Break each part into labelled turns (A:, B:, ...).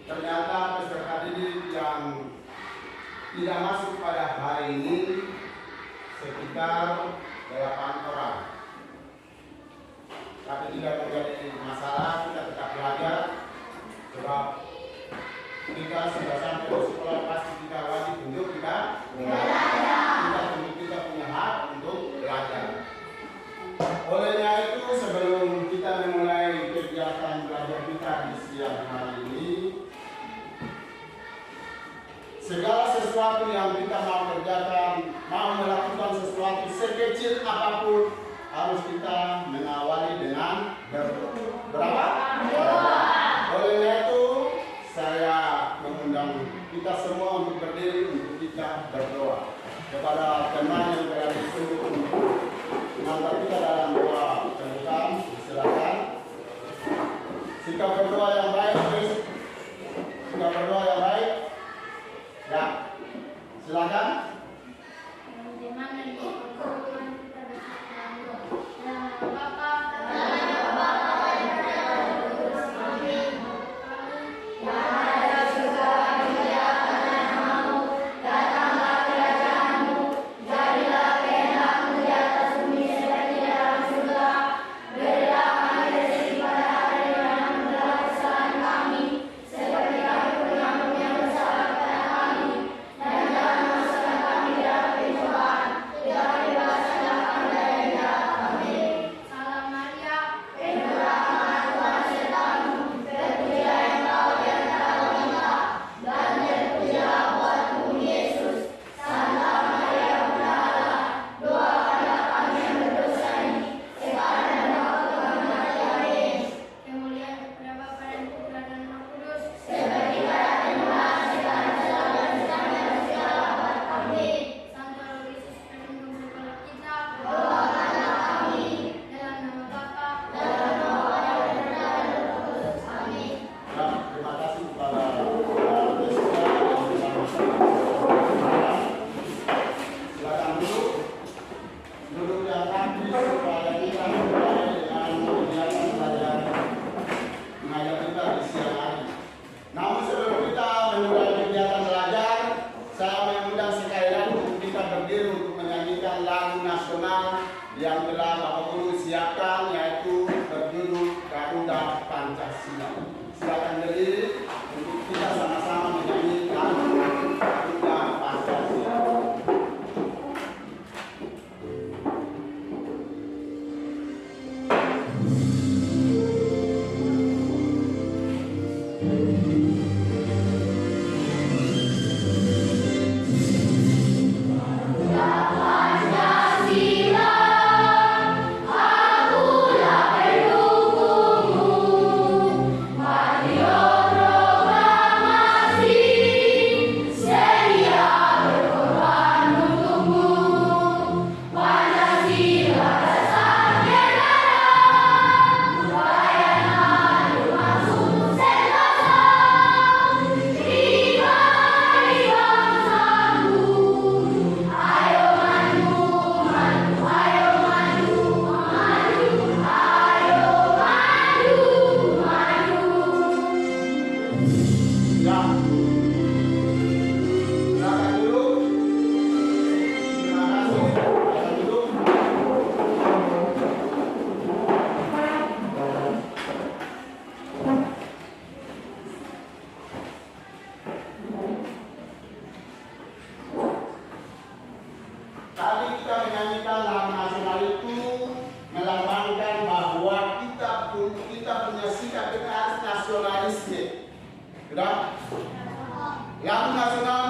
A: ternyata peserta didik yang tidak masuk pada hari ini sekitar 8 orang. Tapi tidak menjadi masalah, kita tetap belajar sebab kita sudah sampai di sekolah, pasti kita wajib untuk kita belajar. Kita punya hak untuk belajar. Olehnya itu sebelum kita memulai kegiatan belajar kita di siang hari ini, segala sesuatu yang kita mau kerjakan, mau melakukan sesuatu sekecil apapun, harus kita mengawali dengan berdoa. Olehnya itu saya mengundang kita semua untuk berdiri untuk kita berdoa kepada teman yang berada di sini untuk mengantar kita dalam doa pembukaan. Silakan. Sikap berdoa yang baik, please. Sikap berdoa yang baik. Ya, silakan. Yang telah Bapak Guru siapkan, yaitu berjudul Garuda Pancasila. Silakan berdiri untuk kita sama-sama menyanyi lagu Garuda Pancasila. Tadi kita menyanyikan lagu nasional itu melambangkan bahwa kita punya sikap nasionalisme. Sudah? Lagu nasional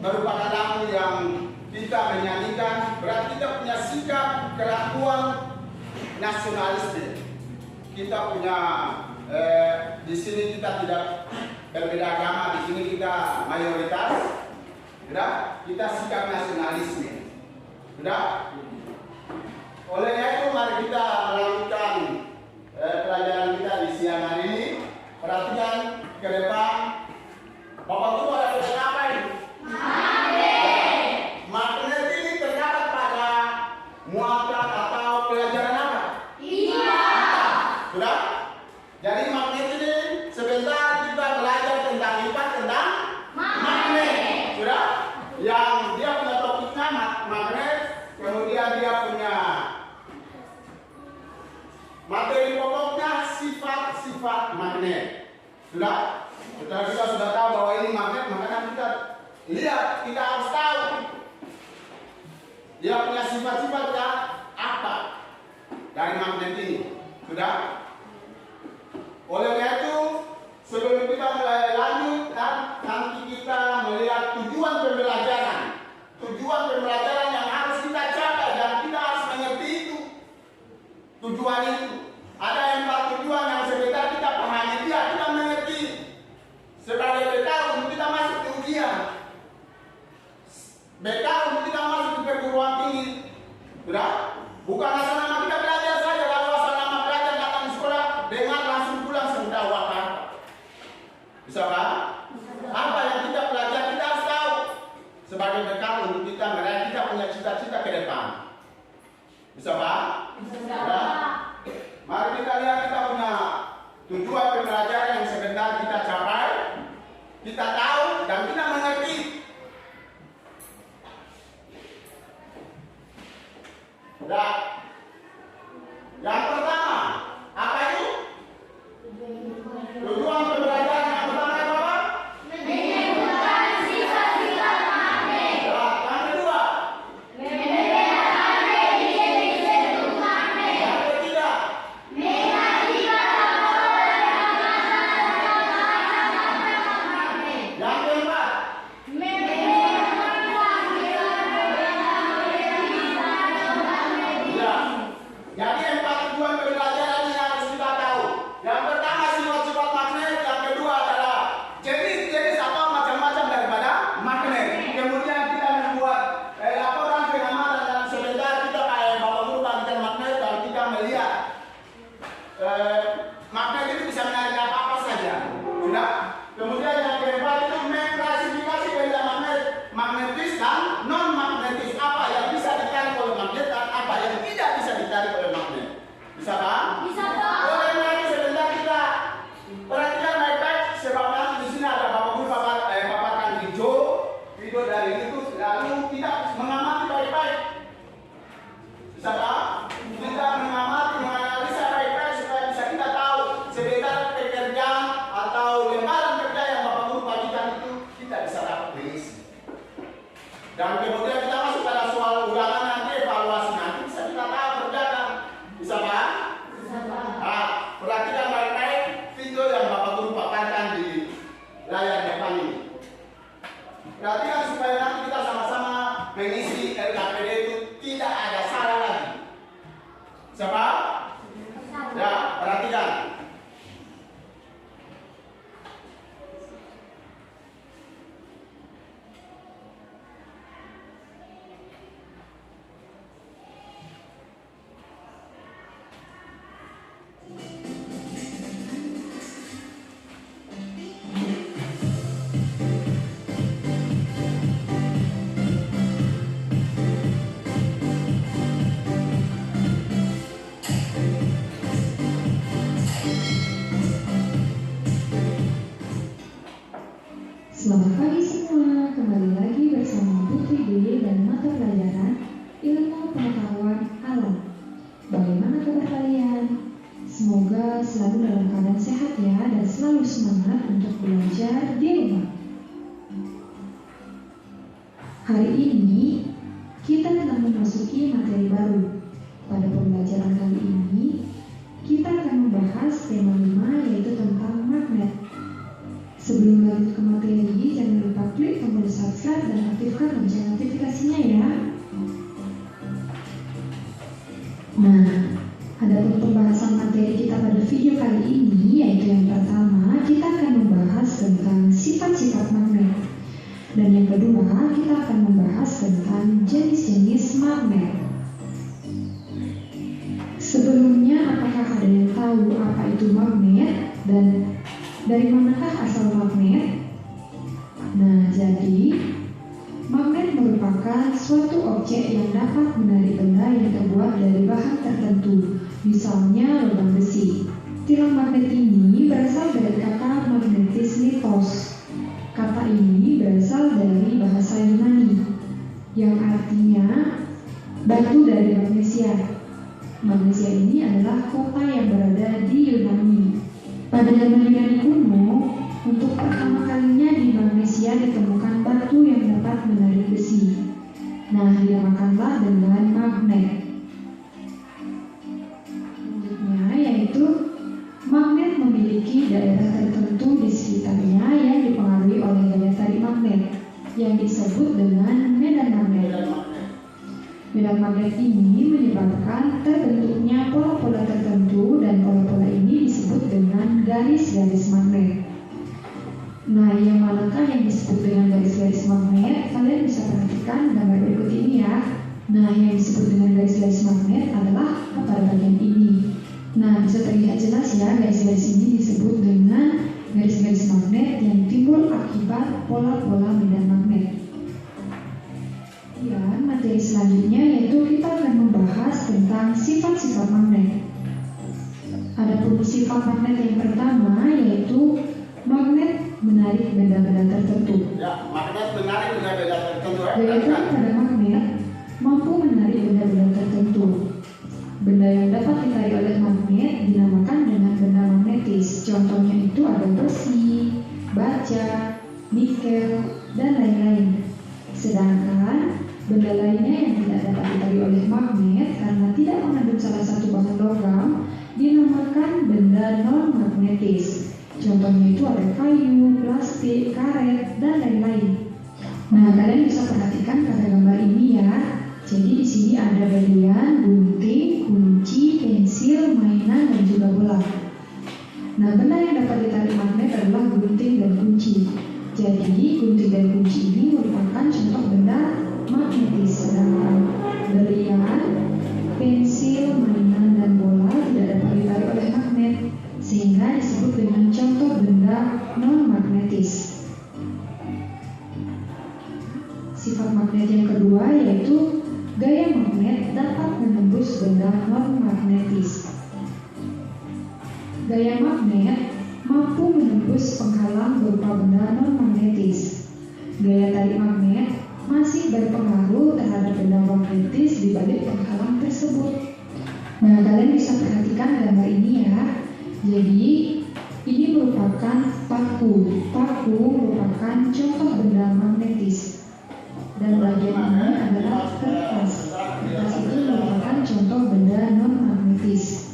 A: merupakan lagu yang kita menyanyikan, berarti kita punya sikap kelakuan nasionalisme. Kita punya di sini kita tidak berbeda agama, di sini kita mayoritas. Sudah? Kita sikap nasionalisme. Sudah? Olehnya itu mari kita melanjutkan pelajaran kita di siang hari ini. Perhatikan ke depan. Bapak Guru ada tulisan apa ini? Magnet ini terdapat pada muatan atau pelajaran apa? Iya. Sudah? Jadi magnet ini sebentar kita Sudah? Setelah kita sudah tahu bahwa ini magnet, maka kan kita lihat, kita harus tahu dia punya sifat-sifatnya apa dari magnet ini. Sudah? Oleh karena itu, sebelum kita mulai lanjut, nanti kita melihat tujuan pembelajaran. Tujuan pembelajaran yang harus kita capai dan kita harus mengerti itu. Tujuan itu. Ada 4 tujuan yang sebentar kita pahami dia, kita mengerti. Sebagai bekal untuk kita masuk ke ujian. Bekal untuk kita masuk ke perguruan tinggi. Sudah? Bukan asal nama kita belajar saja, lalu asal nama belajar datang di sekolah, dengar langsung pulang sudah apa. Bisa Pak? Apa yang kita pelajari kita harus tahu sebagai bekal untuk kita meraih kita punya cita-cita ke depan. Bisa Pak? Bisa. Ya? Mari kita lihat kita punya tujuan pembelajaran yang sebentar kita capai, kita tahu dan kita mengerti. Nah, yang pertama, apa itu? Tujuan pembelajaran yang pertama itu apa? Menemukan sifat-sifat magnet. Yang kedua, membedakan jenis-jenis bentuk magnet. Yang ketiga, mengakibatkan magnet. Yang keempat, jadi 4 tujuan pembelajaran yang harus kita tahu. Yang pertama sifat-sifat magnet, yang kedua adalah jenis-jenis atau macam-macam daripada magnet. Kemudian kita membuat laporan pengamatan dan sebentar kita Bapak Guru bagikan magnet dan kita melihat magnet itu bisa menarik apa saja. Sudah? Kemudian yang keempat itu mengklasifikasi benda magnet, magnetis dan non magnetis. Apa yang bisa ditarik oleh magnet dan apa yang tidak bisa ditarik oleh magnet. Bisa Pak? Bisa Pak. Oleh karena itu sebentar kita perhatikan baik-baik sebab nanti di sini ada Bapak Guru paparkan video dari itu, lalu kita mengamati baik-baik. Bisa Pak? Kita mengamati, menganalisa baik-baik supaya bisa kita tahu sebentar pekerjaan atau lembaran kerja yang Bapak Guru bagikan itu kita bisa dapat mengisi. Dan kemudian kita masuk pada soal ulangan nanti, evaluasi nanti bisa kita tahu kerjakan. Bisa Pak? Bisa Pak. Nah, perhatikan baik-baik video yang Bapak Guru paparkan di layar depan ini. Perhatikan supaya nanti kita sama-sama mengisi LKPD itu tidak ada salah lagi. Bisa Pak? Ya, perhatikan.
B: Selamat pagi semua, kembali lagi bersama Putri D dan mata pelajaran Ilmu Pengetahuan Alam. Bagaimana kabar kalian? Semoga selalu dalam keadaan sehat ya dan selalu semangat untuk belajar di rumah. Hari ini kita telah memasuki materi baru. Pada pembelajaran kali ini kita akan membahas tema 5 yaitu tentang magnet. Sebelum lanjut ke materi, jangan lupa klik tombol subscribe dan aktifkan lonceng notifikasinya ya. Nah, adapun pembahasan materi kita pada video kali ini yaitu yang pertama kita akan membahas tentang sifat-sifat magnet. Dan yang kedua kita akan membahas tentang jenis-jenis magnet. Sebelumnya, apakah ada yang tahu apa itu magnet dan dari manakah asal magnet? Nah, jadi magnet merupakan suatu objek yang dapat menarik benda yang terbuat dari bahan tertentu, misalnya logam besi. Tilang magnet ini berasal dari kata magnetismos. Kata ini berasal dari bahasa Yunani, yang artinya batu dari magnesia. Magnesia ini adalah kota yang berada di Yunani. Pada zaman Yunani kuno, Asia ditemukan batu yang dapat menarik besi. Nah, dinamakanlah dengan magnet. Selanjutnya yaitu magnet memiliki daerah tertentu di sekitarnya yang dipengaruhi oleh gaya tarik magnet yang disebut dengan medan magnet. Medan magnet ini menyebabkan terbentuknya pola-pola tertentu dan pola-pola ini disebut dengan garis-garis magnet. Nah, yang manakah yang disebut dengan garis-garis magnet? Kalian bisa perhatikan gambar berikut ini ya. Nah, yang disebut dengan garis-garis magnet adalah pada bagian ini. Nah, bisa terlihat jelas ya, garis-garis ini disebut dengan garis-garis magnet yang timbul akibat pola-pola medan magnet. Dan materi selanjutnya yaitu kita akan membahas tentang sifat-sifat magnet. Adapun sifat magnet yang pertama yaitu magnet menarik benda-benda tertentu.
A: Ya, magnet menarik benda-benda tertentu.
B: Yaitu pada magnet mampu menarik benda-benda tertentu. Benda yang dapat ditarik oleh magnet dinamakan dengan benda magnetis. Contohnya itu ada besi, baja, nikel, dan lain-lain. Sedangkan benda lainnya yang tidak dapat ditarik oleh magnet karena tidak mengandung salah satu bahan logam dinamakan benda non-magnetis. Contohnya itu ada kayu, plastik, karet, dan lain-lain. Nah, kalian bisa perhatikan pada gambar ini ya. Jadi di sini ada berlian, gunting, kunci, pensil, mainan, dan juga bola. Nah, benda yang dapat ditarik magnet adalah gunting dan kunci. Jadi gunting dan kunci ini merupakan contoh benda magnetis, sedangkan berlian, pensil, mainan, dan bola tidak dapat ditarik oleh magnet, sehingga disebut dengan contoh benda non-magnetis. Sifat magnet yang kedua yaitu gaya magnet dapat menembus benda non-magnetis. Gaya magnet mampu menembus penghalang berupa benda non-magnetis. Gaya tarik magnet masih berpengaruh terhadap benda magnetis di balik penghalang tersebut. Nah, kalian bisa perhatikan gambar ini ya. Jadi, ini merupakan paku. Paku merupakan contoh benda magnetis. Dan bagian ini adalah kertas. Kertas itu merupakan contoh benda non-magnetis.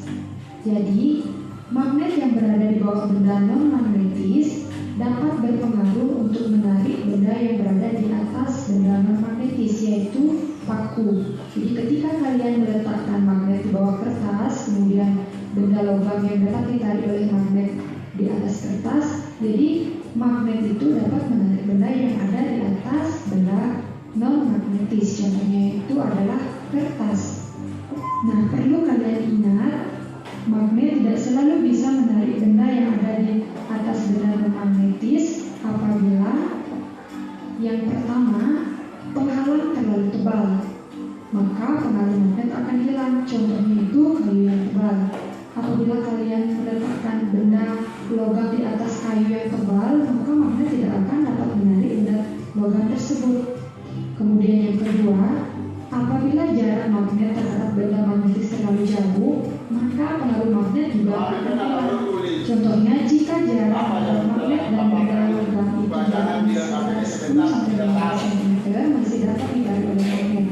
B: Jadi, magnet yang berada di bawah benda non-magnetis dapat berpengaruh untuk menarik benda yang berada di atas benda non-magnetis, yaitu paku. Jadi ketika kalian meletakkan magnet di bawah kertas, kemudian benda logam yang dapat ditarik oleh magnet di atas kertas, jadi magnet itu dapat menarik benda yang ada di atas benda non-magnetis. Contohnya itu adalah kertas. Nah, perlu kalian ingat, magnet tidak selalu bisa menarik benda yang ada di atas benda non-magnetis apabila yang pertama, penghalang terlalu tebal, maka pengaruh magnet akan hilang. Contohnya itu kayu yang tebal. Apabila kalian meletakkan benda logam di atas kayu yang tebal, maka magnet tidak akan dapat menarik benda logam tersebut. Kemudian yang kedua, apabila jarak magnet terhadap benda magnetis terlalu jauh, maka pengaruh magnet juga akan hilang. Contohnya, jika jarak antara magnet dan benda logam itu jauh 10-15 cm, masih dapat ditarik oleh magnet.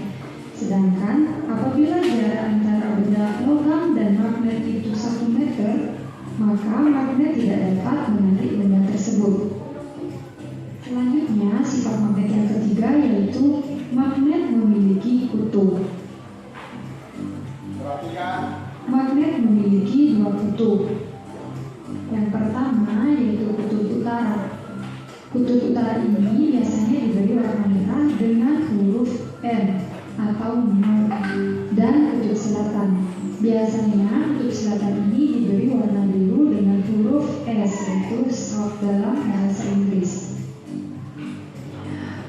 B: Sedangkan apabila jarak antara benda logam dan magnet itu 1 meter, maka magnet tidak dapat menarik benda tersebut. Selanjutnya, sifat magnet yang ketiga yaitu magnet memiliki kutub. Magnet memiliki 2 kutub. Yang pertama yaitu kutub utara. Kutub utara ini biasanya diberi warna merah dengan huruf M atau nol, dan kutub selatan. Biasanya kutub selatan ini diberi warna biru dengan huruf S, yaitu South dalam bahasa Inggris.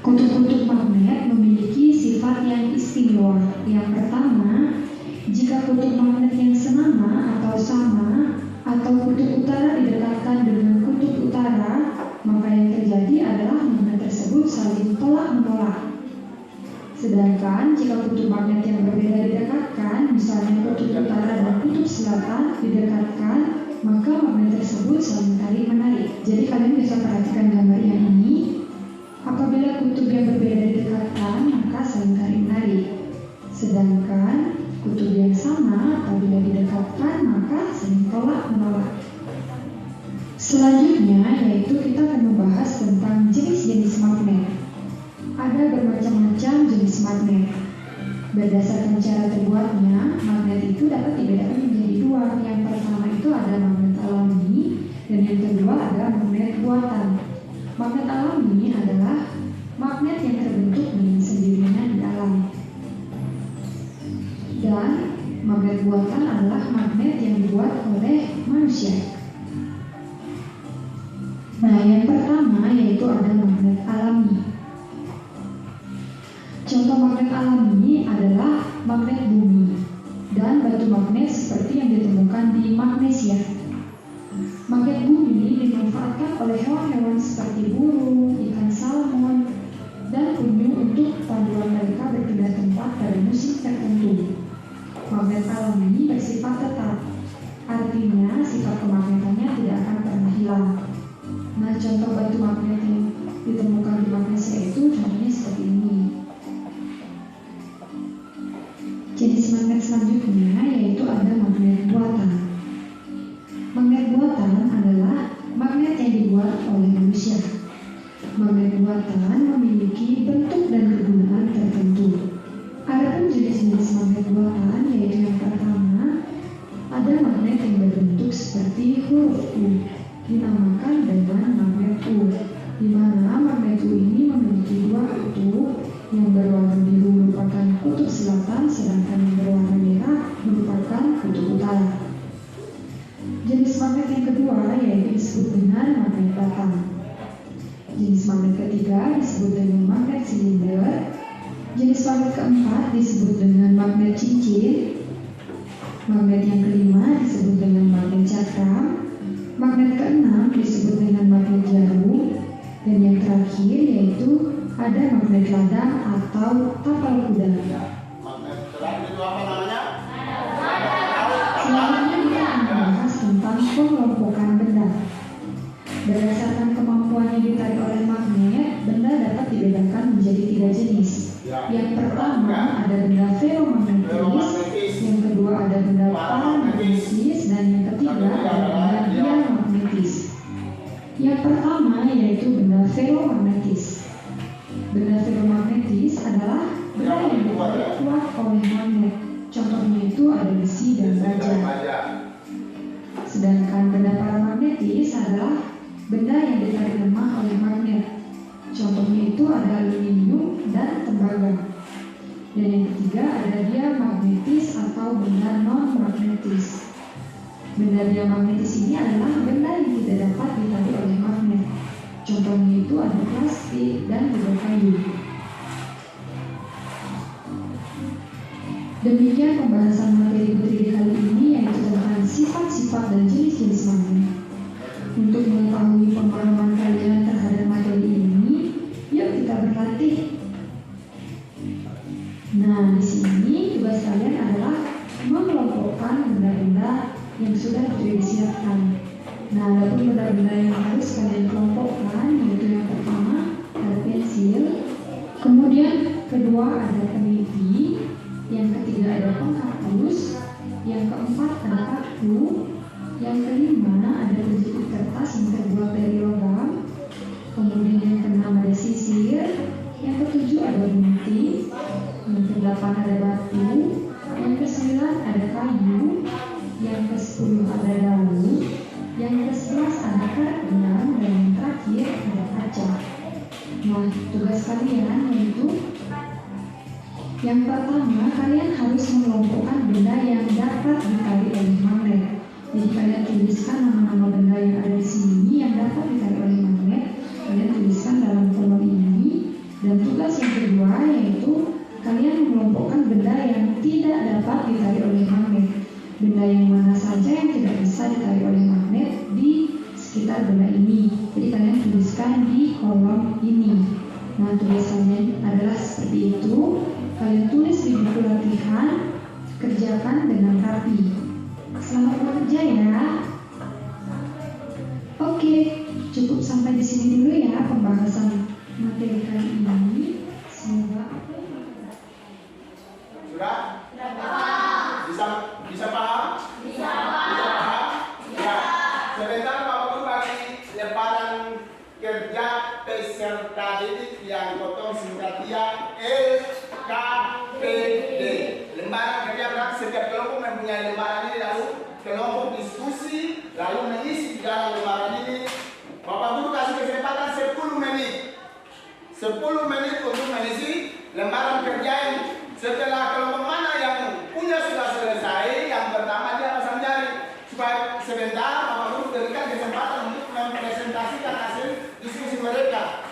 B: Kutub-kutub magnet memiliki sifat yang istimewa. Yang pertama, jika kutub magnet yang senama atau sama atau kutub utara didekatkan dengan kutub utara, maka yang terjadi adalah magnet tersebut saling tolak-menolak. Sedangkan jika kutub magnet yang berbeda didekatkan, misalnya kutub utara dan kutub selatan didekatkan, maka magnet tersebut saling tarik-menarik. Jadi kalian bisa perhatikan gambar yang ini. Selanjutnya yaitu kita akan membahas tentang jenis-jenis magnet. Ada bermacam-macam jenis magnet. Berdasarkan cara terbuatnya, magnet itu dapat dibedakan menjadi dua. Yang pertama itu ada magnet alami dan yang kedua ada magnet buatan. Magnet alami adalah magnet yang terbentuk dengan sendirinya di alam. Dan magnet buatan adalah magnet yang dibuat oleh manusia. Nah, yang pertama yaitu ada magnet alami. Contoh magnet alami adalah magnet bumi dan batu magnet seperti yang ditemukan di Magnesia. Magnet bumi dimanfaatkan oleh hewan-hewan seperti burung, ikan salmon, dan penyu untuk panduan mereka berpindah tempat pada musim tertentu. Magnet alami bersifat tetap, artinya sifat kemagnetannya tidak akan pernah hilang. Nah, contoh batu magnet yang ditemukan di Magnesia itu contohnya seperti ini. Jenis magnet selanjutnya yaitu ada magnet buatan. Magnet buatan adalah magnet yang dibuat oleh manusia. Magnet buatan memiliki bentuk dan kegunaan tertentu. Adapun jenis-jenis magnet buatan yaitu yang pertama ada magnet yang berbentuk seperti huruf U, dinamakan dengan magnet U, di mana magnet U ini memiliki dua kutub. Yang berwarna biru merupakan kutub selatan, sedangkan yang berwarna merah merupakan kutub utara. Jenis magnet yang kedua yaitu disebut dengan magnet batang. Jenis magnet ketiga disebut dengan magnet silinder. Jenis magnet keempat disebut dengan magnet cincin. Magnet yang kelima disebut dengan magnet cakram. Magnet keenam disebut dengan magnet jarum. Dan yang terakhir yaitu ada magnet ladang atau tapal kuda.
A: Magnet terakhir itu apa namanya?
B: Selanjutnya kita akan membahas tentang pengelompokan benda. Berdasarkan kemampuannya ditarik oleh magnet, benda dapat dibedakan menjadi tiga jenis. Yang pertama ada benda feromagnetis, yang kedua ada benda paramagnetis, dan yang ketiga ada benda diamagnetis. Yang pertama yaitu benda feromagnetis. Benda feromagnetis adalah benda yang ditarik kuat oleh magnet. Contohnya itu ada besi dan baja. Sedangkan benda paramagnetis adalah benda yang ditarik lemah oleh magnet. Contohnya itu ada aluminium dan tembaga. Dan yang ketiga ada diamagnetis atau benda non-magnetis. Benda diamagnetis ini adalah benda yang tidak dapat ditarik oleh magnet. Contohnya itu ada plastik dan juga kayu. Demikian pembahasan materi Putri kali ini yaitu tentang sifat-sifat dan jenis-jenis magnet. Untuk mengetahui pemahaman kalian terhadap materi ini, yuk kita berlatih. Nah, di sini tugas kalian adalah mengelompokkan benda-benda yang sudah disiapkan. Nah, ada pun benda-benda yang harus kalian kelompokkan yaitu yang pertama ada pensil, kemudian kedua ada peniti, yang ketiga ada penghapus, yang keempat ada paku, yang kelima ada penjepit kertas yang terbuat dari logam, kemudian yang keenam ada sisir, yang ketujuh ada gunting, yang kedelapan ada batu, yang kesembilan ada kayu, yang ke-10 ada daun, yang ke-11 ada karet benang, dan yang terakhir ada kaca. Nah, tugas kalian yaitu yang pertama, kalian harus mengelompokkan benda yang dapat ditarik oleh magnet. Jadi kalian tuliskan nama-nama benda yang ada di sini yang dapat ditarik oleh magnet. Kalian tuliskan dalam kolom ini. Dan tugas yang kedua yaitu kalian mengelompokkan benda yang tidak dapat ditarik oleh magnet. Benda yang mana saja yang tidak bisa ditarik oleh magnet di sekitar benda ini. Jadi kalian tuliskan di kolom ini. Nah, tulisannya adalah seperti itu. Kalian tulis di buku latihan, kerjakan dengan rapi. Selamat bekerja ya. Oke, cukup sampai di sini dulu ya pembahasan materi kali ini. Semoga
A: sudah? Bisa paham? Bisa paham? Ya. Sebentar Bapak Guru bagi lembaran kerja peserta didik yang potong singkatnya LKPD. Lembaran kerja berarti setiap kelompok mempunyai lembaran ini, lalu kelompok diskusi, lalu mengisi di dalam lembaran ini. Bapak Guru kasih kesempatan 10 menit. 10 menit untuk mengisi lembaran kerja ini. Setelah kelompok mana yang punya sudah selesai, yang pertama dia pasang jari. Supaya sebentar Bapak Guru berikan kesempatan untuk mempresentasikan hasil diskusi mereka.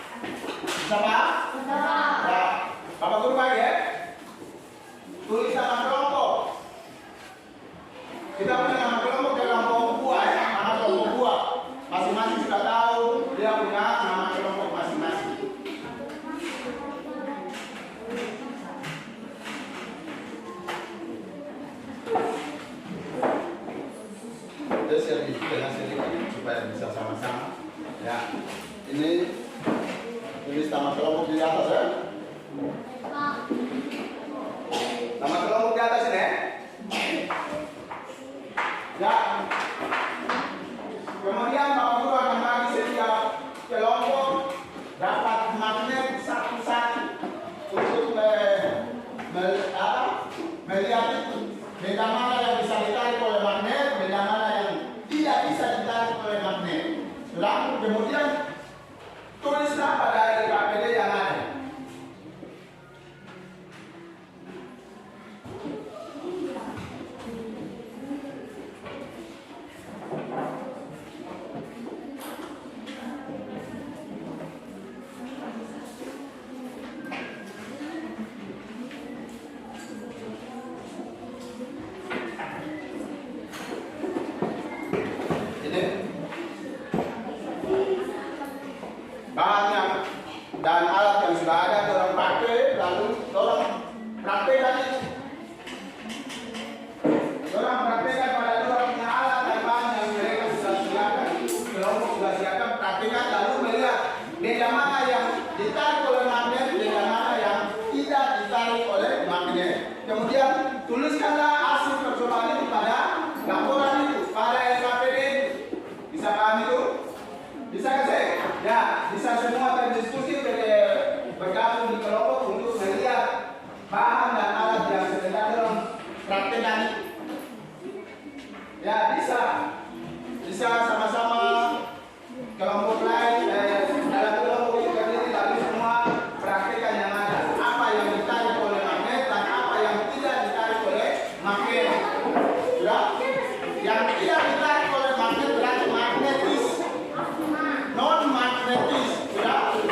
A: Bisa Pak? Bisa. Ya. Bapak Guru bagi ya. Tulis nama kelompok. Kita punya nama kelompok kelompok buah ya. Nama kelompok buah. Masing-masing sudah tahu dia punya nama kelompok masing-masing. Terus yang dengan sedikit supaya bisa sama-sama. Ya, ini tulis nama kelompok di atas ya. Nama kelompok di atas ini. Ya. Kemudian Bapak Guru akan bagi setiap kelompok dapat magnet satu-satu untuk melihat itu benda mana yang bisa ditarik oleh magnet, benda mana yang tidak bisa ditarik oleh magnet. Lalu kemudian tulislah pada LKPD yang ada. Bahan dan alat yang sudah ada orang pakai, lalu orang praktekkan itu. Orang praktekkan pada orang punya alat dan bahan yang mereka sudah siapkan, kelompok sudah siapkan, praktekkan lalu melihat benda mana yang ditarik oleh magnet, benda mana yang tidak ditarik oleh magnet. Kemudian tuliskanlah hasil percobaan itu pada laporan itu, pada LKPD itu. Bisa paham itu? Bisa kasih? Ya, bisa semua terdiskusi bergabung di kelompok untuk melihat bahan dan alat yang sedang dalam praktekkan. Ya, bisa sama-sama kelompok lain dalam kelompok itu terdiri dari semua praktekkan yang ada. Apa yang ditarik oleh magnet dan apa yang tidak ditarik oleh magnet. Sudah? Yang tidak ditarik oleh magnet berarti magnetis. Non magnetis, sudah?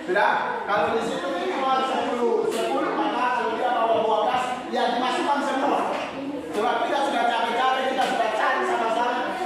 A: Sudah? Kalau di situ cuma 10, maka kalau dia bawa 12, ya dimasukkan semua. Sebab kita sudah capek-capek, kita sudah cari sama-sama.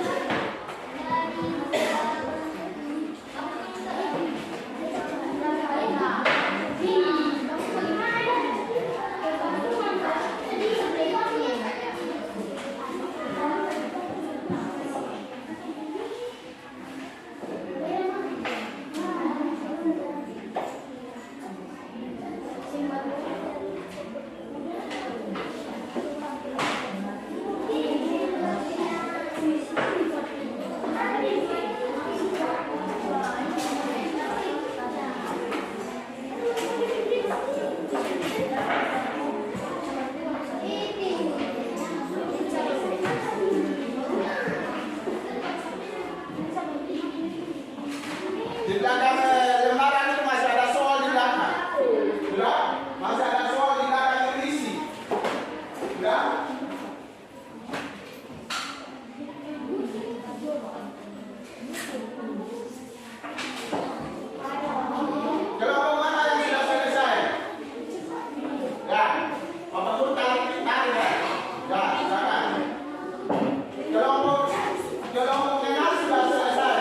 A: Di belakang lembaran itu masih ada soal di belakang. Sudah? Masih ada soal di belakang yang diisi. Sudah? Kelompok mana yang sudah selesai? Ya, Bapak Guru tarik ya. Ya, silakan. Kelompok tengah sudah selesai.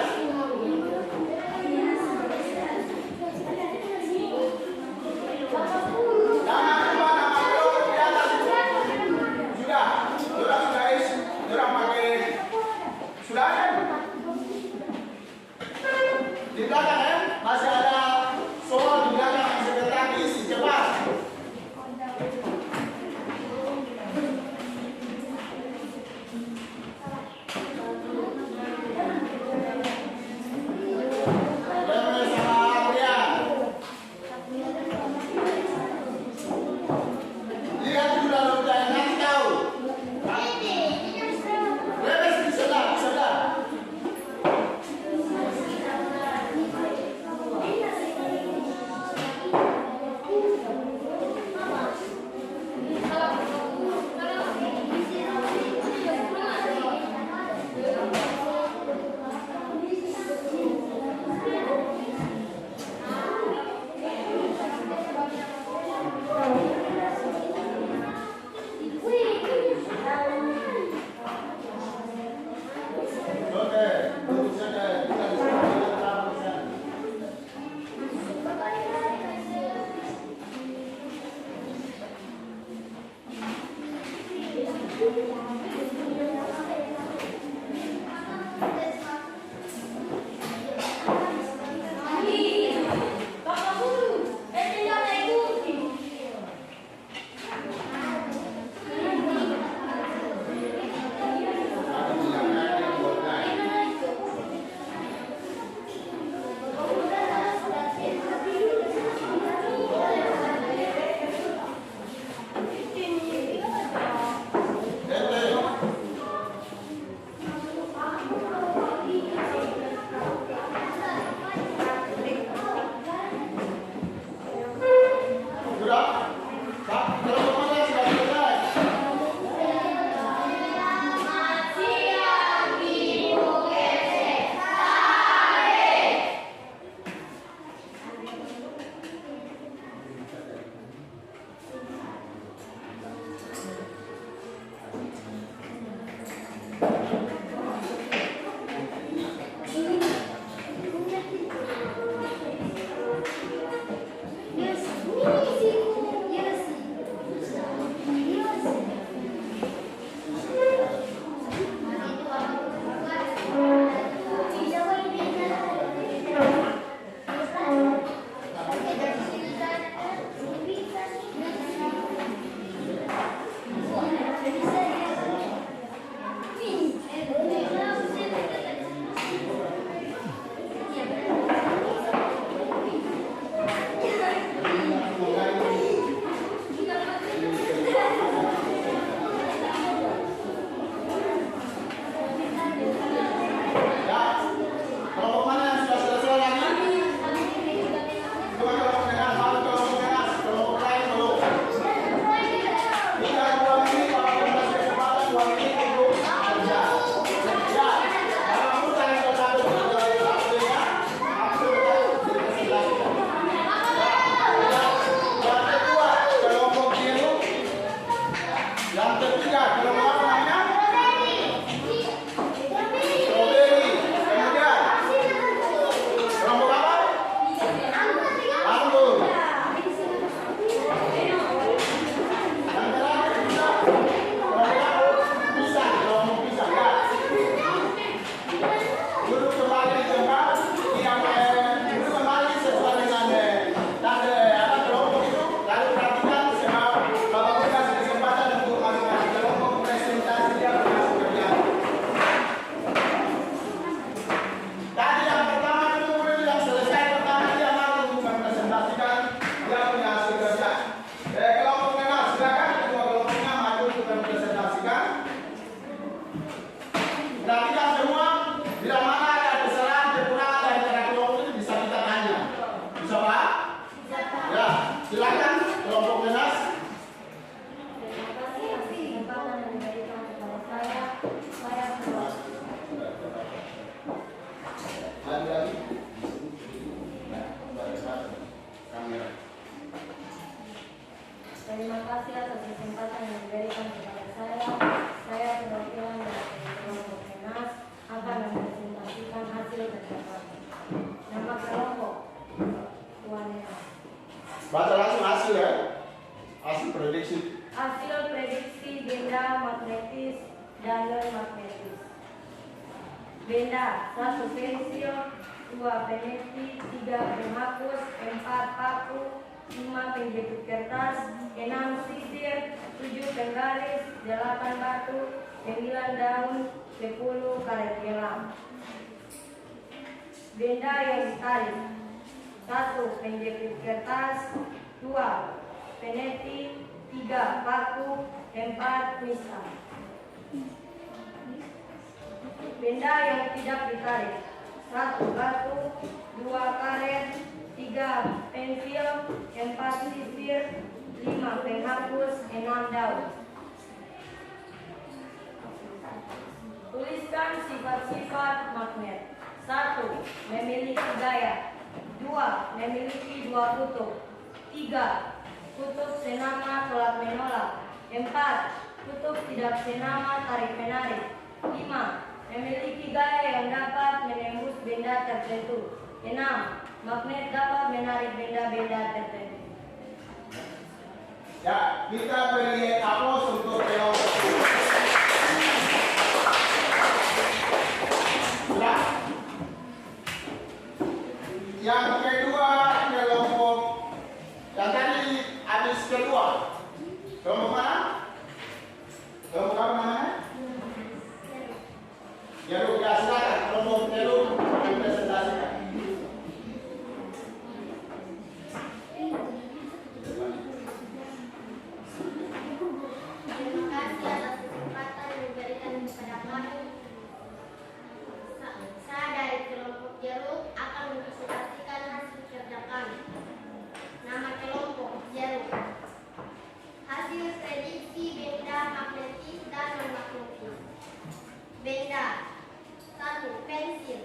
A: Baca langsung hasil ya. Hasil prediksi.
C: Hasil prediksi benda magnetis dan non-magnetis. Benda 1 pensil, 2 peniti, 3 penghapus, 4 paku, 5 penjepit kertas, 6 sisir, 7 penggaris, 8 batu, 9 daun, 10 karet gelang. Benda yang ditarik: 1 penjepit kertas, 2 peneti, 3 paku, 4 misal. Benda yang tidak ditarik: 1 batu, 2 karet, 3 pensil, 4 sisir, 5 penghapus, 6 daun. Tuliskan sifat-sifat magnet. 1. Memiliki gaya. 2. Memiliki 2 kutub. 3. Kutub senama tolak menolak. 4. Kutub tidak senama tarik menarik. 5. Memiliki gaya yang dapat menembus benda tertentu. 6. Magnet dapat menarik benda-benda tertentu.
A: Ya, kita beri aplaus untuk kelompok. Ya. Yang kedua kelompok yang tadi habis kedua. Kelompok mana? Kelompok apa namanya? Jeruk. Ya, silakan kelompok jeruk presentasikan.
D: Terima kasih atas kesempatan yang diberikan kepada kami. Saya dari kelompok jeruk akan mempresentasikan hasil kerja kami. Nama kelompok jeruk. Hasil prediksi benda magnetis dan non-magnetis. Benda 1 pensil,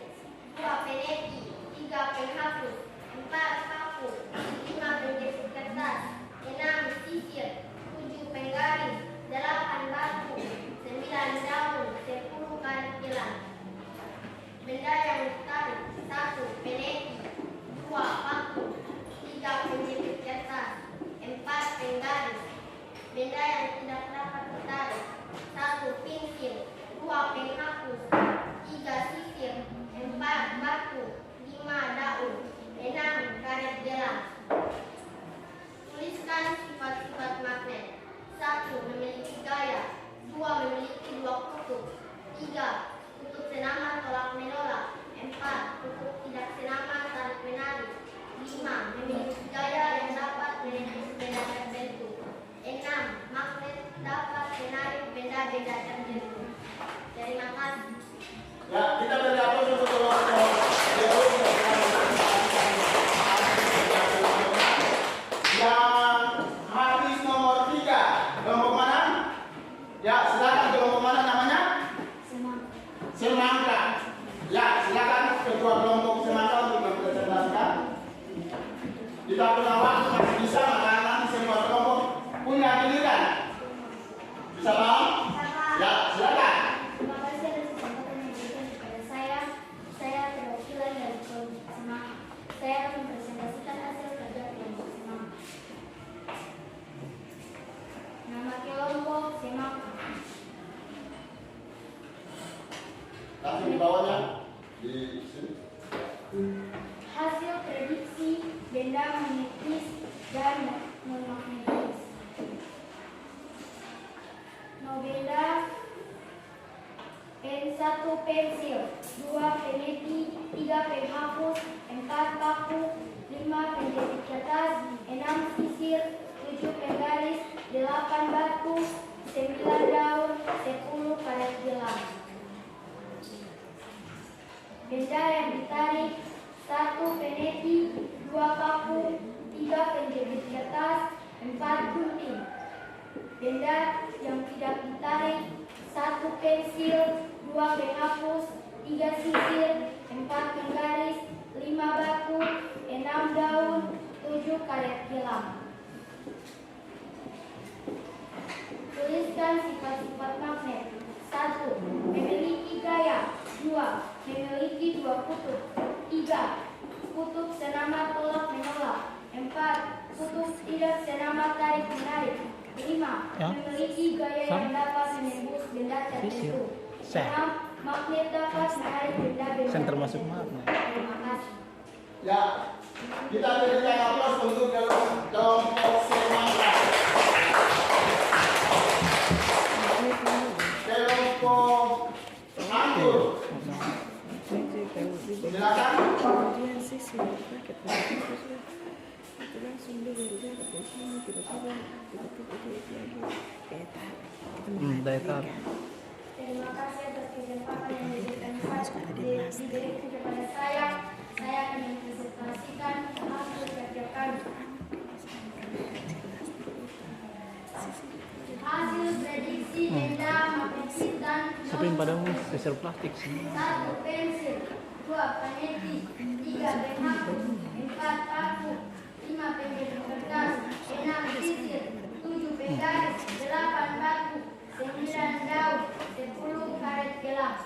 D: 2 peneti, 3 penghapus, 4 paku, 5 penjepit kertas, 6 sisir, 7 penggaris, 8 batu, 9 daun, 10 karet gelang. Benda yang ditarik: 1 peneti, 2 paku, 3 penjepit kertas, 4 penggaris. Benda yang tidak dapat ditarik: 1 pensil, 2 penghapus, 3 sisir, 4 batu, 5 daun, 6 karet gelang. Tuliskan sifat-sifat magnet. 1. Memiliki gaya. 2. Memiliki 2 kutub. 3. Kutub senama tolak menolak. 4. Kutub tidak senama tarik menarik. 5. Memiliki gaya yang dapat menembus benda tertentu. 6. Magnet dapat menarik benda-benda tertentu. Terima kasih.
A: Ya, kita beri aplaus untuk kelompok jeruk yang habis nomor 3. Kelompok mana? Ya, silakan kelompok mana namanya? Semangka. Ya, silakan ketua kelompok Semangka untuk mempresentasikan. Kita punya waktu masih bisa, maka nanti semua kelompok punya giliran. Bisa paham? Ya, silakan.
D: Terima kasih atas kesempatan yang diberikan kepada saya. Saya perwakilan dari kelompok Semangka. Saya akan mempresentasikan hasil kerja kelompok Semangka. Nama kelompok Semangka.
A: Langsung di bawahnya di sini.
D: Hasil prediksi benda magnetis dan non-magnetis. Benda N1 pensil, 2 peneti, 3 penghapus, 4 paku, 5 penjepit kertas, 6 sisir, 7 penggaris, 8 batu, 9 daun, 10 karet gelang. Benda yang ditarik: 1 peneti, 2 paku, 3 penjepit kertas, 4 gunting. Benda yang tidak ditarik: 1 pensil, 2 penghapus, 3 sisir, 4 penggaris, 5 batu, 6 daun, 7 karet gelang. Tuliskan sifat-sifat magnet. 1. Memiliki gaya. 2. Memiliki 2 kutub. 3. Kutub senama tolak menolak. 4. kutub tidak senama tarik menarik. 5.
E: Ya.
D: Memiliki gaya yang dapat menembus benda tertentu. 6. Magnet dapat menarik benda-benda
E: Yang termasuk
D: tertentu.
E: magnet.
D: Terima kasih.
A: Ya, kita berikan aplaus untuk kelompok semangat. Kelompok anggur. Silakan.
F: Kemudian sisi pakai terus itu langsung dulu dari sini tiba-tiba lagi beta
E: Daya tarik.
D: Terima kasih atas kesempatan yang diberikan kepada saya. Saya akan mempresentasikan hasil kerja kami. Hasil prediksi benda magnetis dan
E: Siapa yang padamu sisir plastik sih?
D: 1. Pensil 2. Magnetis 3. Penghapus 4. Paku 5. Penjepit kertas 6. Sisir 7. Penggaris 8. Batu 9. Daun 10. Karet gelas.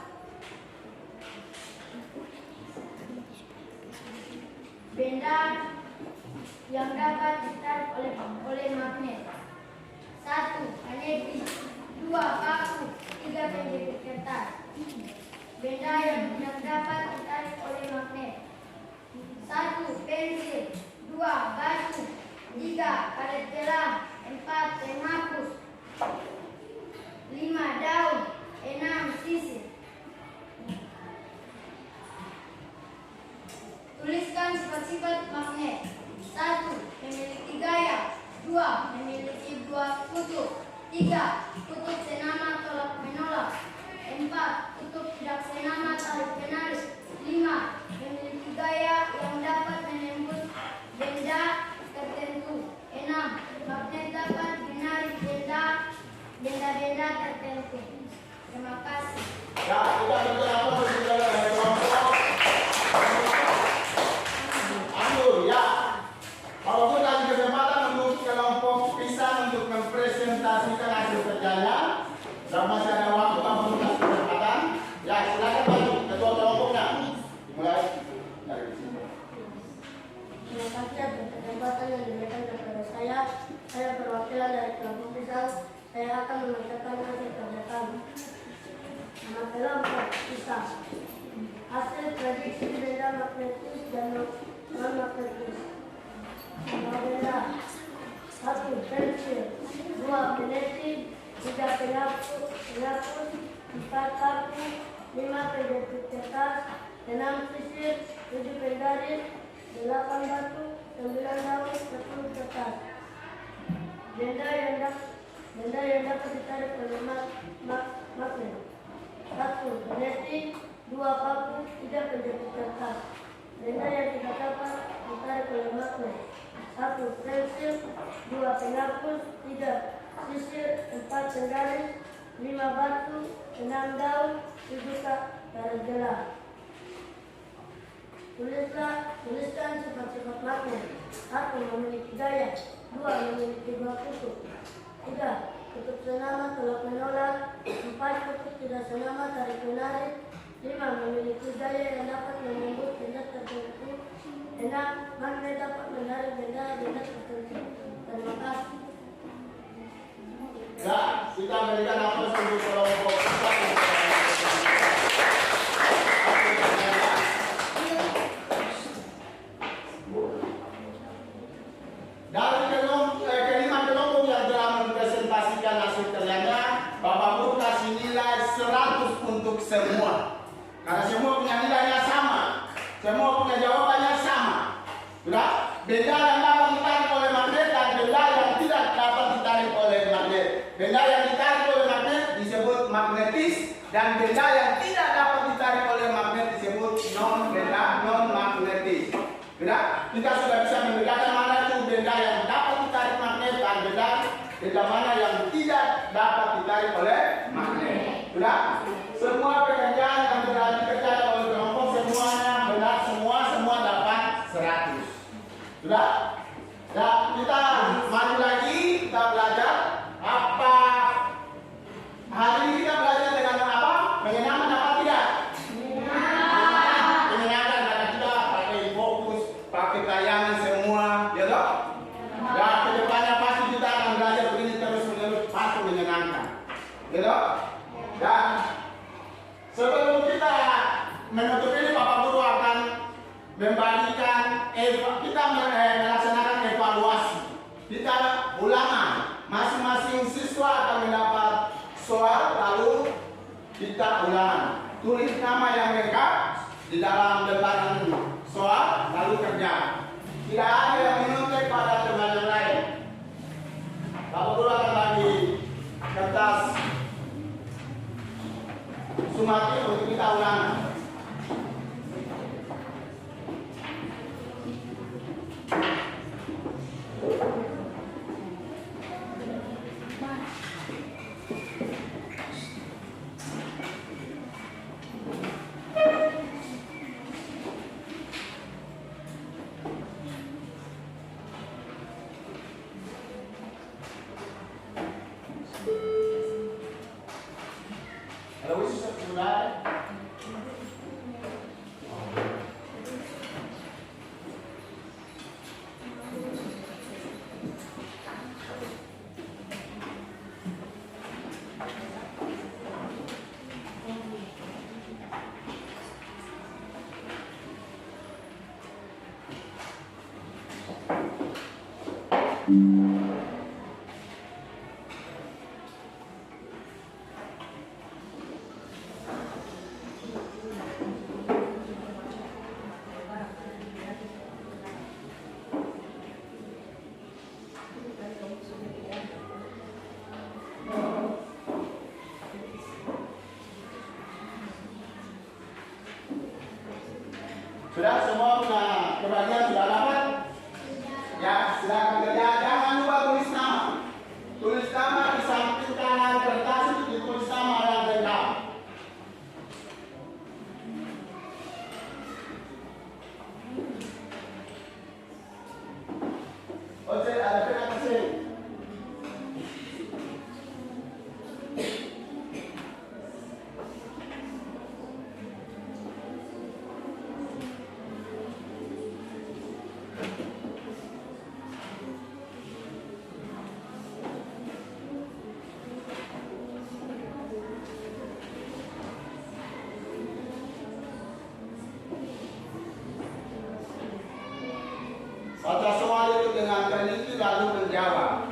D: Benda yang dapat ditarik oleh magnet. 1. Magnetis 2. Paku 3. Penjepit kertas. Benda yang dapat ditarik oleh magnet. 1. Pensil 2. Batu 3. Karet gelas 4. Penghapus 5. Daun 6. Sisir. Tuliskan sifat-sifat magnet. 1. Memiliki gaya. 2. Memiliki 2 kutub. 3. Kutub senama tolak menolak. 4. Kutub tidak senama tarik menarik. 5. Memiliki gaya yang dapat menembus benda tertentu. 6. Magnet dapat menarik benda-benda tertentu. Terima kasih.
A: Ya, kita berikan aplaus untuk kelompok anggur. Ya, walaupun kasih kesempatan untuk kelompok pisang untuk mempresentasikan hasil kerjanya, dan masih ada waktu kamu kasih kesempatan. Ya, silakan Pak Ketua kelompoknya. Dimulai dari sini.
D: Terima kasih atas kesempatan yang diberikan kepada saya. Saya perwakilan dari kelompok pisang. Saya akan membacakan hasil kerja kami. Nama kelompok pisang. Hasil prediksi benda magnetis dan non-magnetis. Nama benda. 1. Pensil 2. Magnetis 3. Penghapus 4. Paku 5. Penjepit kertas 6. Sisir 7. Penggaris 8. Batu 9. Daun 10. Kertas. Benda yang dapat ditarik oleh magnet. 1. Magnetis 2. Paku 3. Penjepit kertas. Benda yang tidak dapat ditarik oleh magnet. 1. Pensil 2. Penghapus 3. Sisir 4. Penggaris 5. Batu 6. Daun 7. Karet gelas. Tuliskan sifat-sifat magnet. 1. Memiliki gaya. 2. Memiliki 2 kutub. 3. Kutub senama tolak menolak. 4. Kutub tidak senama tarik menarik. 5. Memiliki gaya yang dapat menembus benda tertentu. 6. Magnet dapat menarik benda-benda tertentu. Terima kasih.
A: Ya, kita berikan aplaus untuk kelompok pisang. Dari kelima kelompok yang telah mempresentasikan hasil karyanya, Bapak Guru kasih nilai 100 untuk semua. Karena semua punya nilainya sama, semua punya jawabannya sama. Sudah? Benda yang dapat ditarik oleh magnet dan benda yang tidak dapat ditarik oleh magnet. Benda yang ditarik oleh magnet disebut magnetis, dan benda yang tidak dapat ditarik oleh magnet disebut non-magnetis. Sudah? Kita sudah bisa membedakan mana itu benda yang dapat ditarik magnet dan benda mana yang tidak dapat ditarik oleh magnet. Sudah? Semua pekerjaan yang telah dikerjakan oleh kelompok semuanya benar, semua dapat 100. Sudah? Ya, kita maju lagi, kita belajar apa. Hari ini kita belajar dengan apa? Menyenangkan apa tidak? Menyenangkan karena kita pakai fokus, pakai tayangan semua, ya toh? membagikan kita melaksanakan evaluasi. Kita ulangan, masing-masing siswa akan mendapat soal, lalu kita ulangan. Tulis nama yang lengkap di dalam lembaran soal, lalu kerja. Tidak ada yang menyontek pada teman yang lain. Bapak Guru akan bagi kertas Sumati untuk kita ulangan. Halo, sudah. Sudah semua punya kebagian sudah dapat? Ya, silakan kerja. Jangan lupa tulis nama. Tulis nama di samping kanan kertas itu ditulis nama yang lengkap. Oke, ada pena kasih. Baca soal itu dengan teliti lalu menjawab.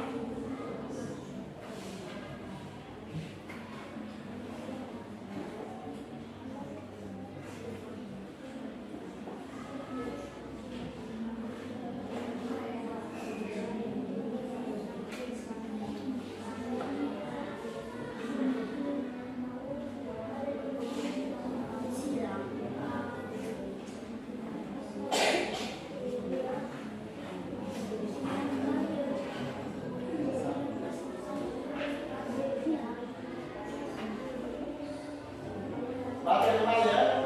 A: Baca kembali ya,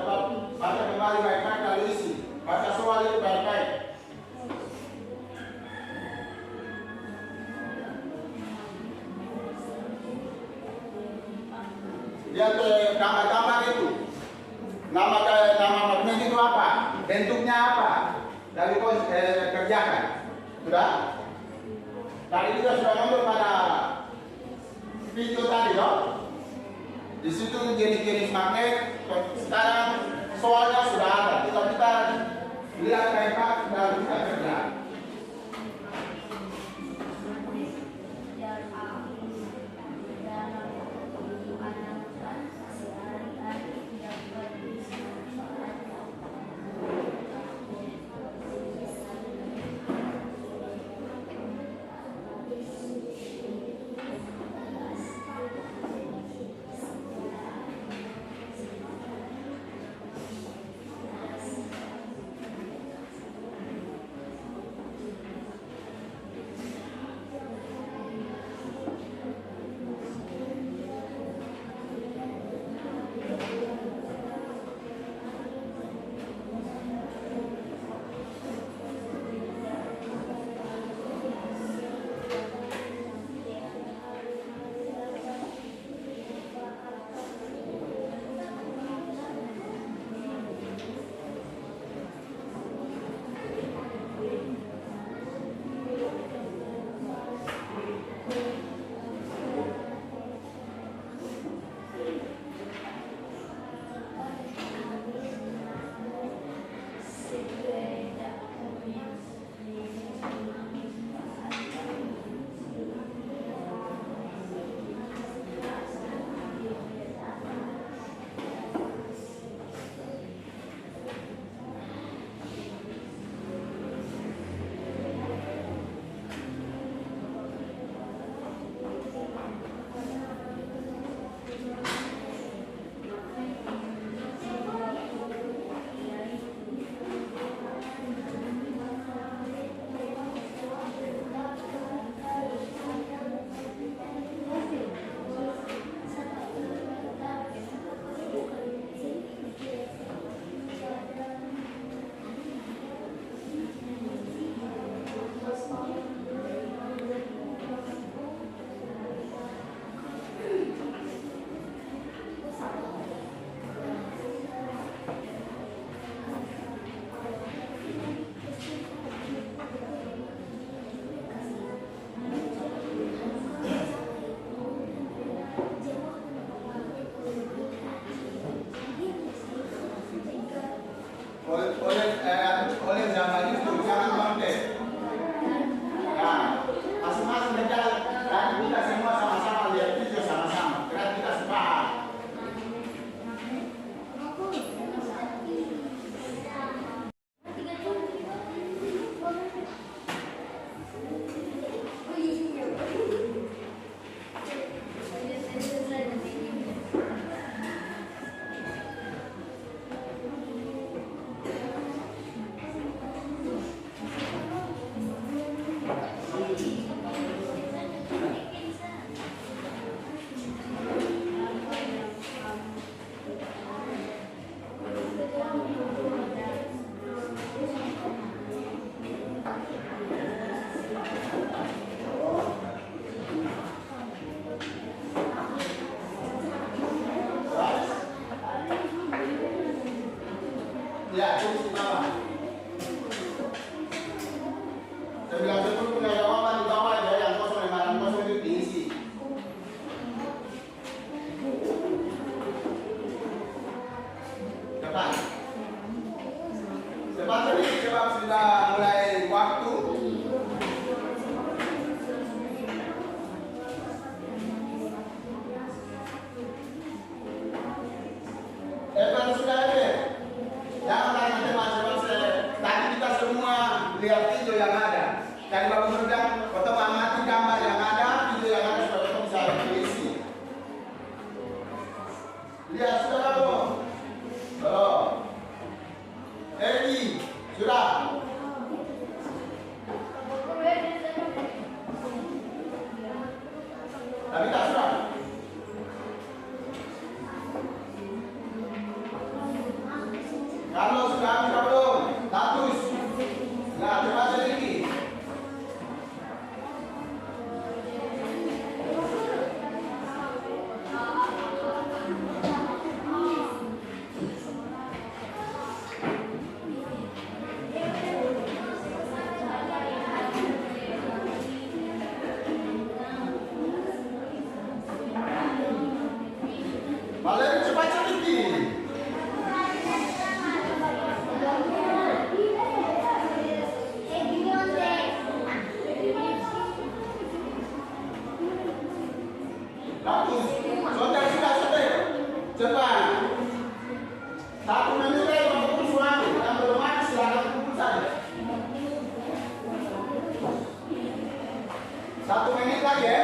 A: baca kembali baik-baik lalu isi. Baca soal itu baik-baik. Lihat gambar-gambar itu. Nama magnet itu apa? Bentuknya apa? Dari kau kerjakan. Sudah? Tadi kita sudah nonton pada video tadi, loh. Di situ jenis-jenis magnet. Sekarang soalnya sudah ada. Kita lihat baik-baik dan kita kerja. oleh zaman itu jangan konten. Nah, masing-masing kerja dan kita semua sama-sama lihat video sama-sama. Karena kita sepaham. Ya, terus di bawah. 910 punya jawaban di bawah ya, yang kosong, yang kosong itu diisi. Cepat. Cepat sedikit sebab sudah mulai waktu. Kalau sudah ada. Jangan tanya macam-macam. Tadi kita semua lihat video yang ada. Dan Bapak Murdan, untuk mengamati gambar yang ada, video yang ada supaya kita bisa berisi. Lihat sudah belum? Belum. Edi, sudah. Tapi tak sudah. Kalau sudah belum, status. Nah, coba sedikit. Malah cepat sedikit. Bagus, sudah selesai. Cepat. 1 menit lagi untuk suami. Yang belum mati silakan kumpul saja. 1 menit lagi ya.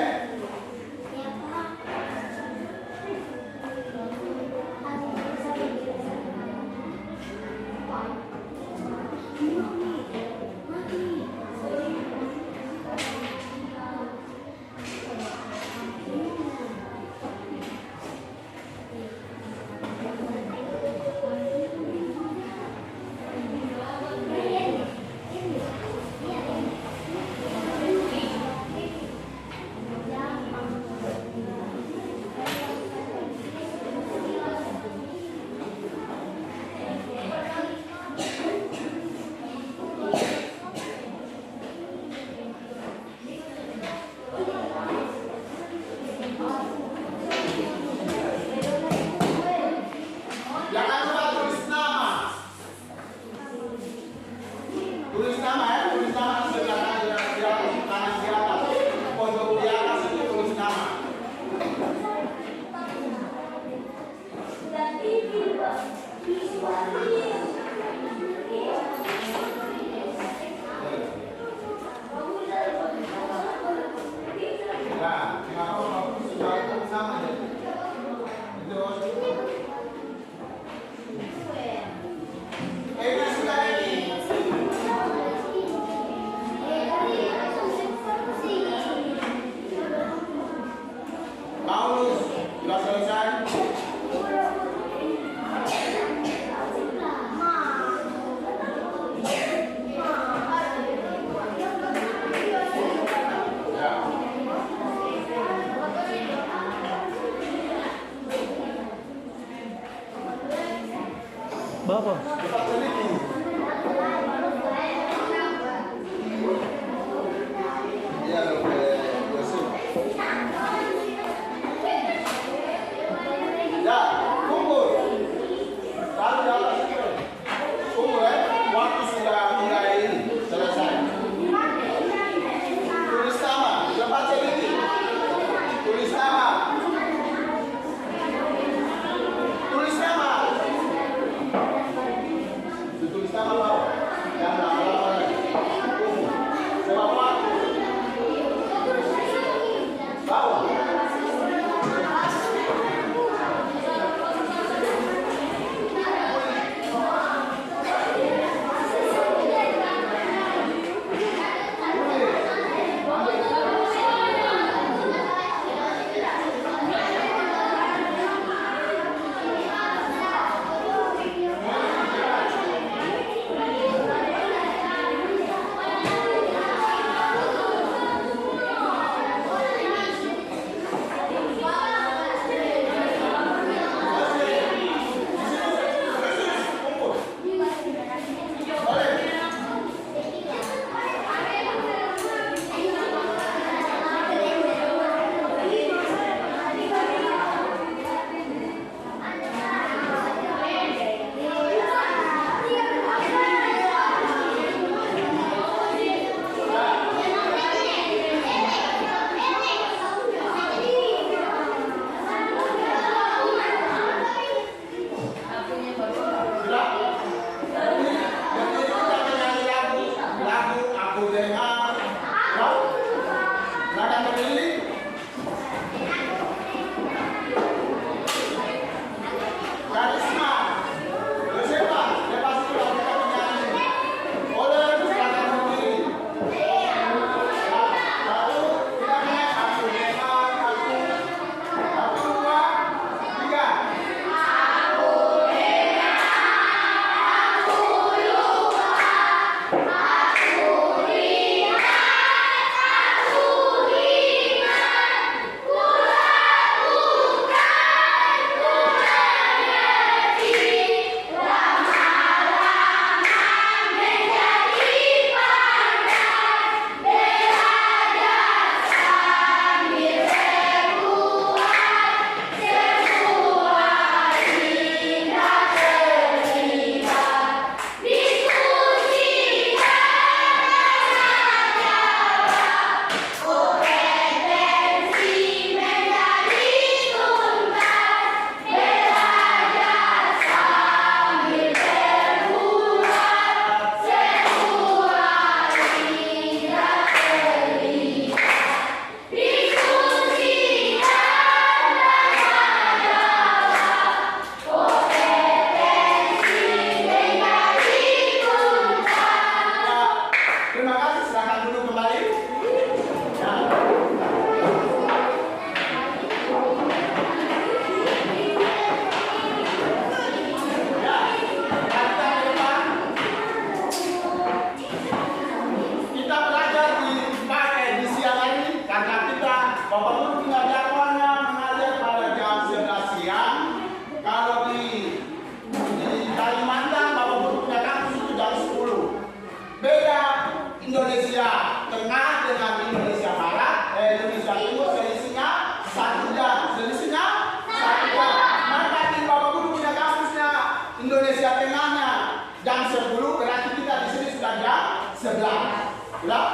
A: 11. Sudah?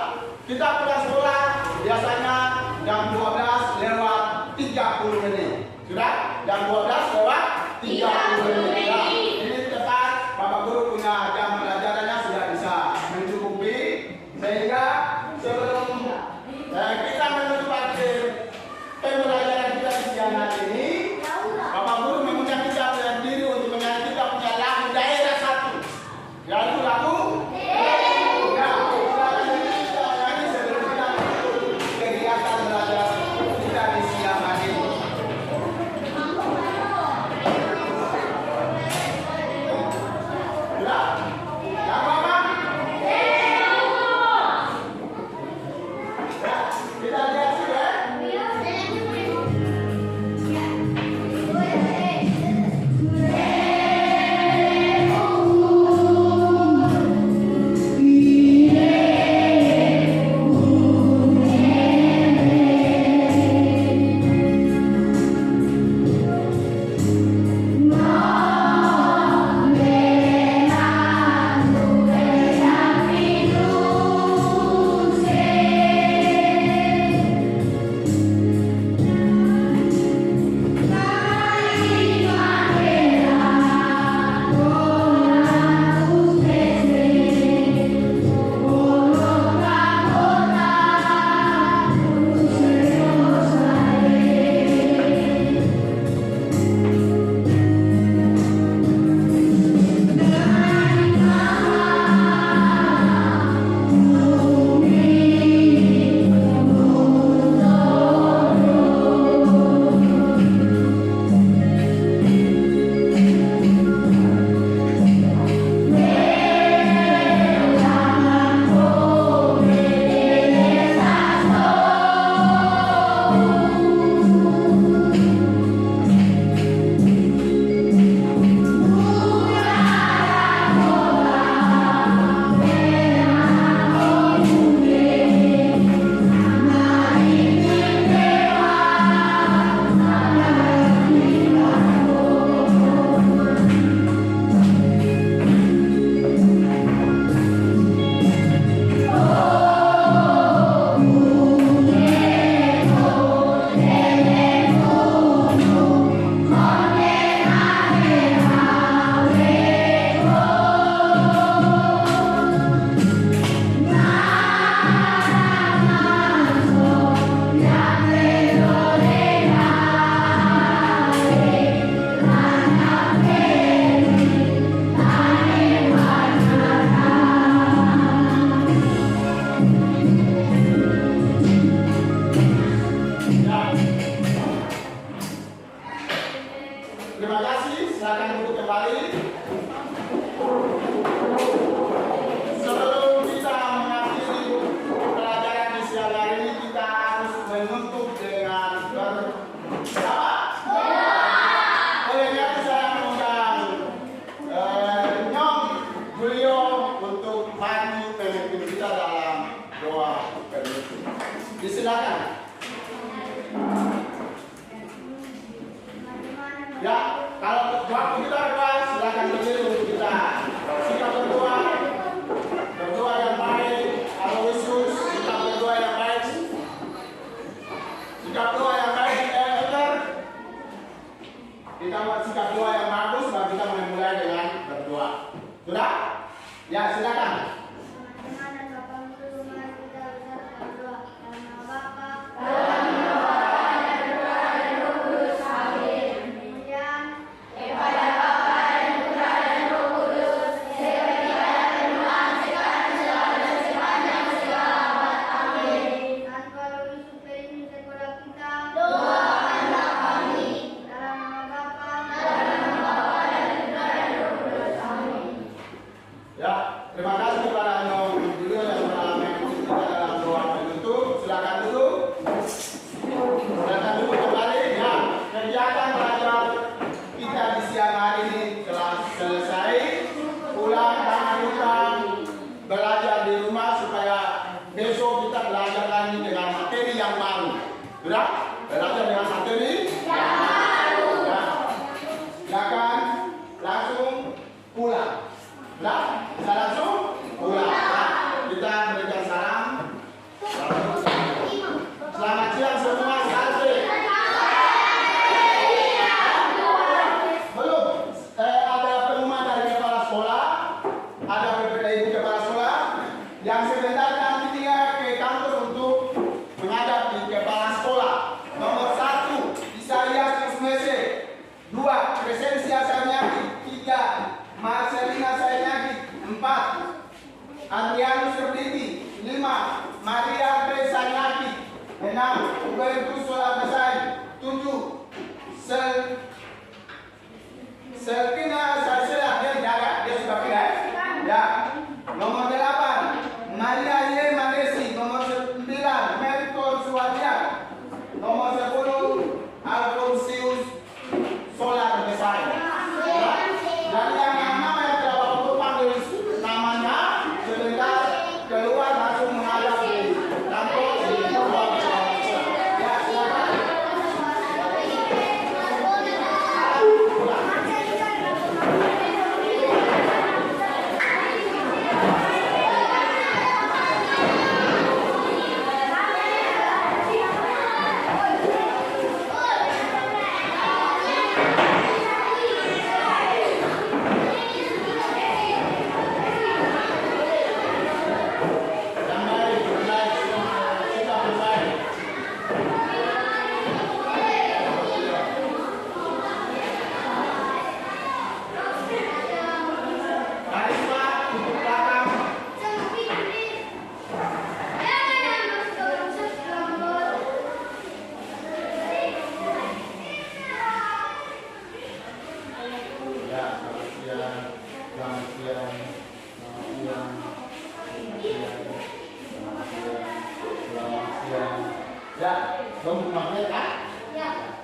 A: Kita pulang sekolah biasanya jam 12 lewat 30 menit. Sudah? Jam 12 lewat 30 menit. Ya, ini tepat Bapak Guru punya jam pelajarannya sudah bisa mencukupi, sehingga sebelum kita menutup akhir pembelajaran kita di siang hari ini, Bapak Guru mengundang kita berdiri untuk menyanyi kita punya lagu daerah 1, yaitu lagu Terima kasih, silakan duduk kembali. Sebelum kita mengakhiri pelajaran di siang hari ini, kita harus menutup dengan berdoa. Oleh karena itu saya mengundang Nyong beliau untuk maju memimpin kita dalam doa penutup. Disilakan. Ya, kalau waktu kita berdoa, silakan berdiri untuk kita sikap berdoa yang baik. Kalau Yesus sikap berdoa yang baik, sikap doa yang baik kita buat sikap doa yang bagus, baru kita mulai dengan berdoa. Sudah? Ya, silakan. Terima kasih kepada Nyong beliau yang telah mengikuti kita dalam doa penutup. Silakan duduk. Silakan duduk kembali. Ya, kegiatan belajar kita di siang hari ini telah selesai. Pulang jangan lupa belajar di rumah supaya besok kita belajar lagi dengan materi yang baru. Sudah? Belajar dengan materi yang baru. Ya. Silakan langsung pulang. Nah, kita langsung pulang. Kita Adrianus Erditi. 5. Maria Tresanyaki. 6. Hubertus Solabasai. 7. Selkina Sasela, dia jaga, dia sudah pindah. Ya. Nomor 8. Maria Y. Mandesi. Nomor 9. Mertor Suwadia. Nomor 10. Alfonsius Solar Besai. Dan yang nama yang telah Bapak panggil namanya sebentar keluar langsung menghadap di kantor di ruang ya, silakan. Ya, belum magnet kan?
D: Ya.